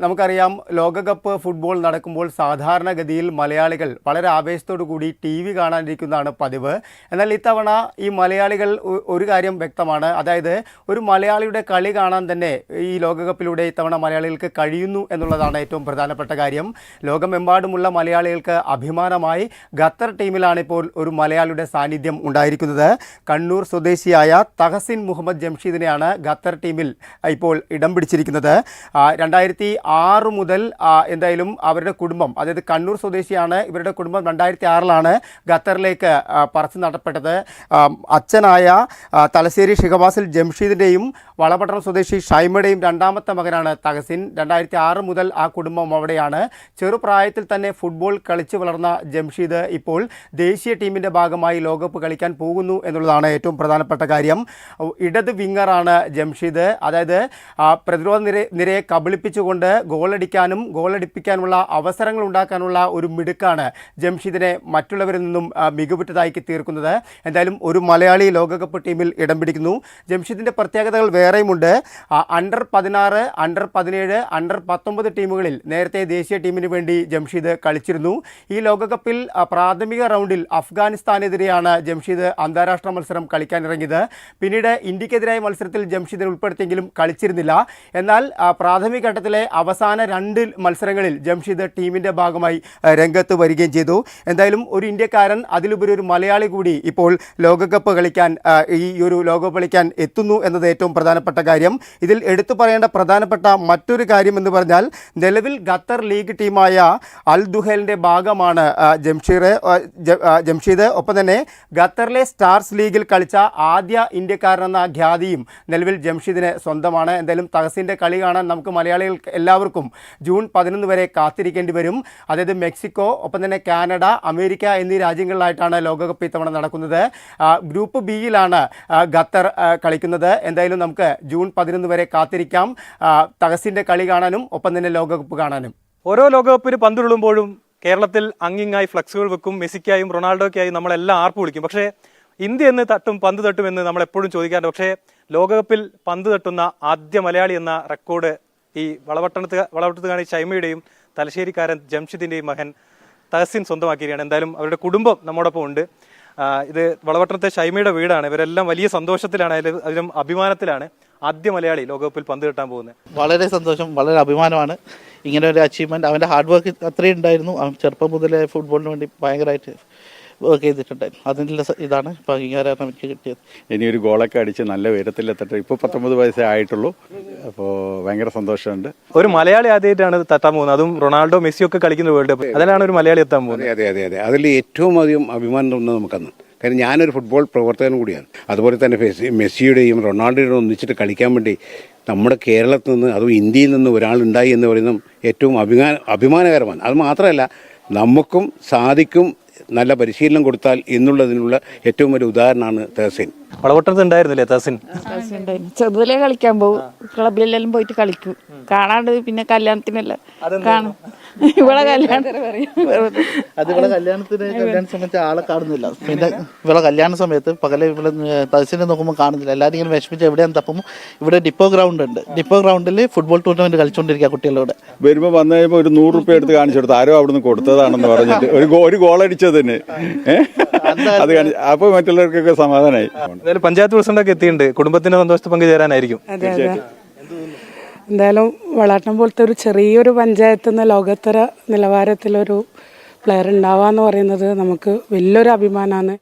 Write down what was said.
നമുക്കറിയാം ലോകകപ്പ് ഫുട്ബോൾ നടക്കുമ്പോൾ സാധാരണഗതിയിൽ മലയാളികൾ വളരെ ആവേശത്തോടു കൂടി ടി വി കാണാനിരിക്കുന്നതാണ് പതിവ്. എന്നാൽ ഇത്തവണ ഈ മലയാളികൾ ഒരു കാര്യം വ്യക്തമാണ്, അതായത് ഒരു മലയാളിയുടെ കളി കാണാൻ തന്നെ ഈ ലോകകപ്പിലൂടെ ഇത്തവണ മലയാളികൾക്ക് കഴിയുന്നു എന്നുള്ളതാണ് ഏറ്റവും പ്രധാനപ്പെട്ട കാര്യം. ലോകമെമ്പാടുമുള്ള മലയാളികൾക്ക് അഭിമാനമായി ഖത്തർ ടീമിലാണ് ഇപ്പോൾ ഒരു മലയാളിയുടെ സാന്നിധ്യം ഉണ്ടായിരിക്കുന്നത്. കണ്ണൂർ സ്വദേശിയായ തഹസിൻ മുഹമ്മദ് ജംഷീദിനെയാണ് ഖത്തർ ടീമിൽ ഇപ്പോൾ ഇടം പിടിച്ചിരിക്കുന്നത്. 2006 മുതൽ എന്തായാലും അവരുടെ കുടുംബം, അതായത് കണ്ണൂർ സ്വദേശിയാണ്, ഇവരുടെ കുടുംബം 2006 ഖത്തറിലേക്ക് പറച്ചു നടപ്പെട്ടത്. അച്ഛനായ തലശ്ശേരി ഷിഹബാസിൽ ജംഷീദിൻ്റെയും വളപട്ടണം സ്വദേശി ഷൈമയുടെയും രണ്ടാമത്തെ മകനാണ് തഹസിൻ. 2006 മുതൽ ആ കുടുംബം അവിടെയാണ്. ചെറുപ്രായത്തിൽ തന്നെ ഫുട്ബോൾ കളിച്ചു വളർന്ന ജംഷീദ് ഇപ്പോൾ ദേശീയ ടീമിൻ്റെ ഭാഗമായി ലോകകപ്പ് കളിക്കാൻ പോകുന്നു എന്നുള്ളതാണ് ഏറ്റവും പ്രധാനപ്പെട്ട കാര്യം. ഇടത് വിങ്ങറാണ് ജംഷീദ്, അതായത് പ്രതിരോധ നിരയെ കബളിപ്പിച്ചുകൊണ്ട് ഗോളടിക്കാനും ഗോളടിപ്പിക്കാനുള്ള അവസരങ്ങൾ ഉണ്ടാക്കാനുള്ള ഒരു മിടുക്കാണ് ജംഷീദിനെ മറ്റുള്ളവരിൽ നിന്നും മികവുറ്റതാക്കി തീർക്കുന്നത്. എന്തായാലും ഒരു മലയാളി ലോകകപ്പ് ടീമിൽ ഇടം പിടിക്കുന്നു. ജംഷീദിൻ്റെ പ്രത്യേകതകൾ വേറെയുമുണ്ട്. അണ്ടർ 16, അണ്ടർ 17, അണ്ടർ 19 ടീമുകളിൽ നേരത്തെ ദേശീയ ടീമിന് വേണ്ടി ജംഷീദ് കളിച്ചിരുന്നു. ഈ ലോകകപ്പിൽ പ്രാഥമിക റൗണ്ടിൽ അഫ്ഗാനിസ്ഥാനെതിരെയാണ് ജംഷീദ് അന്താരാഷ്ട്ര മത്സരം കളിക്കാനിറങ്ങിയത്. പിന്നീട് ഇന്ത്യക്കെതിരായ മത്സരത്തിൽ ജംഷീദിനെ ഉൾപ്പെടുത്തിയെങ്കിലും കളിച്ചിരുന്നില്ല. എന്നാൽ പ്രാഥമിക ഘട്ടത്തിലെ അവസാന 2 മത്സരങ്ങളിൽ ജംഷീദ് ടീമിൻ്റെ ഭാഗമായി രംഗത്ത് വരികയും ചെയ്തു. എന്തായാലും ഒരു ഇന്ത്യക്കാരൻ, അതിലുപരി ഒരു മലയാളി കൂടി ഇപ്പോൾ ലോകകപ്പ് കളിക്കാൻ എത്തുന്നു എന്നത് ഏറ്റവും പ്രധാനപ്പെട്ട കാര്യം. ഇതിൽ എടുത്തു പറയേണ്ട പ്രധാനപ്പെട്ട മറ്റൊരു കാര്യം എന്ന് പറഞ്ഞാൽ, നിലവിൽ ഖത്തർ ലീഗ് ടീമായ അൽ ദുഹൈലിൻ്റെ ഭാഗമാണ് ജംഷീദ്. ഒപ്പം തന്നെ ഖത്തറിലെ സ്റ്റാർസ് ലീഗിൽ കളിച്ച ആദ്യ ഇന്ത്യക്കാരനെന്ന ഖ്യാതിയും നിലവിൽ ജംഷീദിന് സ്വന്തമാണ്. എന്തായാലും തഹസിൻ്റെ കളി കാണാൻ നമുക്ക് മലയാളികൾക്ക് എല്ലാവർക്കും ജൂൺ 11 വരെ കാത്തിരിക്കേണ്ടി വരും. അതായത് മെക്സിക്കോ, ഒപ്പം തന്നെ കാനഡ, അമേരിക്ക എന്നീ രാജ്യങ്ങളിലായിട്ടാണ് ലോകകപ്പ് ഇത്തവണ നടക്കുന്നത്. ഗ്രൂപ്പ് ബിയിലാണ് ഖത്തർ കളിക്കുന്നത്. എന്തായാലും നമുക്ക് ജൂൺ 11 വരെ കാത്തിരിക്കാം തഹസിൻ്റെ കളി കാണാനും ഒപ്പം തന്നെ ലോകകപ്പ് കാണാനും. ഓരോ ലോകകപ്പിന് പന്തുരുളുമ്പോഴും കേരളത്തിൽ അങ്ങിങ്ങായി ഫ്ലക്സുകൾ വെക്കും. മെസ്സിക്കായും റൊണാൾഡോയ്ക്കായും നമ്മളെല്ലാം ആർപ്പ് വിളിക്കും. പക്ഷേ ഇന്ത്യ എന്ന് പന്ത് തട്ടും എന്ന് നമ്മൾ എപ്പോഴും ചോദിക്കാറുണ്ട്. പക്ഷേ ലോകകപ്പിൽ പന്ത് തട്ടുന്ന ആദ്യ മലയാളി എന്ന റെക്കോർഡ് ഈ വളപട്ടത്തുകാരി ഷൈമയുടെയും തലശ്ശേരിക്കാരൻ ജംഷീദിൻ്റെയും മകൻ തഹസിൻ സ്വന്തമാക്കിയിരിക്കുകയാണ്. എന്തായാലും അവരുടെ കുടുംബം നമ്മോടൊപ്പം ഉണ്ട്. ഇത് വളപട്ടണത്തെ ഷൈമയുടെ വീടാണ്. ഇവരെല്ലാം വലിയ സന്തോഷത്തിലാണ്, അതിലും അഭിമാനത്തിലാണ് ആദ്യ മലയാളി ലോകകപ്പിൽ പന്ത് കിട്ടാൻ പോകുന്നത്. വളരെ സന്തോഷം, വളരെ അഭിമാനമാണ്. ഇങ്ങനെ ഒരു അച്ചീവ്മെന്റ്, അവൻ്റെ ഹാർഡ് വർക്ക് അത്രയും ഉണ്ടായിരുന്നു. അവൻ ചെറുപ്പം മുതലേ ഫുട്ബോളിന് വേണ്ടി ഭയങ്കരമായിട്ട് വർക്ക് ചെയ്തിട്ടുണ്ടായിരുന്നു. അതിനുള്ള ഇതാണ് ഇപ്പോൾ അംഗീകാരം എനിക്ക് കിട്ടിയത്. ഇനിയൊരു ഗോളൊക്കെ അടിച്ച് നല്ല ഉയരത്തിലെത്തട്ടെ. ഇപ്പോൾ 19 വയസ്സേ ആയിട്ടുള്ളൂ. അപ്പോൾ ഭയങ്കര സന്തോഷമുണ്ട്. ഒരു മലയാളി ആദ്യമായിട്ടാണ് തട്ടാൻ പോകുന്നത്, അതും റൊണാൾഡോ മെസ്സിയൊക്കെ കളിക്കുന്ന വേൾഡ് കപ്പ്. അതിലാണ് ഒരു മലയാളി എത്താൻ പോകുന്നത്. അതെ അതെ അതെ അതിൽ ഏറ്റവും അധികം അഭിമാനം തോന്നുന്നത് നമുക്കന്ന്. കാരണം ഞാനൊരു ഫുട്ബോൾ പ്രവർത്തകനും കൂടിയാണ്. അതുപോലെ തന്നെ മെസ്സിയുടെയും റൊണാൾഡോയുടെയും ഒന്നിച്ചിട്ട് കളിക്കാൻ വേണ്ടി നമ്മുടെ കേരളത്തിൽ നിന്ന്, അതും ഇന്ത്യയിൽ നിന്ന് ഒരാളുണ്ടായി എന്ന് പറയുന്നതും ഏറ്റവും അഭിമാനകരമാണ്. അത് മാത്രമല്ല, നമുക്കും സാധിക്കും നല്ല പരിശീലനം കൊടുത്താൽ എന്നുള്ളതിനുള്ള ഏറ്റവും വലിയ ഉദാഹരണമാണ് തഹസിൻ. വളപട്ടണത്ത് ഉണ്ടായിരുന്നില്ലേ തഹസിൻ? ചെറുതിലേ കളിക്കാൻ പോകും, ക്ലബിലെല്ലാം പോയിട്ട് കളിക്കും. കാണാണ്ട് പിന്നെ കല്യാണത്തിനെല്ലാം കാണും. ഇവിടെ കല്യാണ സമയത്ത് ആളെ കാണുന്നില്ല. പിന്നെ ഇവിടെ കല്യാണ സമയത്ത് പകലെ ഇവിടെ തഹസിനെ നോക്കുമ്പോൾ കാണുന്നില്ല. എല്ലാവരും ഇങ്ങനെ വിഷമിച്ച് എവിടെയാണ് തപ്പുമ്പോൾ ഇവിടെ ഡിപ്പോ ഗ്രൗണ്ട് ഉണ്ട്. ഡിപ്പോ ഗ്രൗണ്ടിൽ ഫുട്ബോൾ ടൂർണമെന്റ് കളിച്ചുകൊണ്ടിരിക്കുക കുട്ടികളോട്. വരുമ്പോൾ വന്നു കഴിയുമ്പോൾ ഒരു 100 രൂപ എടുത്ത് കാണിച്ചു കൊടുത്തു. ആരോ അവിടുന്ന് കൊടുത്തതാണെന്ന് പറഞ്ഞിട്ട് ഒരു ഗോളടിച്ചതിന് അത് അപ്പൊ മറ്റുള്ളവർക്കൊക്കെ സമാധാനമായി. എന്തായാലും പഞ്ചായത്ത് പ്രസിഡന്റൊക്കെ എത്തിയിട്ടുണ്ട്. കുടുംബത്തിന്റെ സന്തോഷത്തിൽ പങ്കുചേരാനായിരിക്കും. എന്തായാലും വളാട്ടം പോലത്തെ ഒരു ചെറിയൊരു പഞ്ചായത്ത് എന്ന ലോകോത്തര നിലവാരത്തിലൊരു പ്ലെയർ ഉണ്ടാവുക എന്ന് പറയുന്നത് നമുക്ക് വലിയൊരു അഭിമാനമാണ്.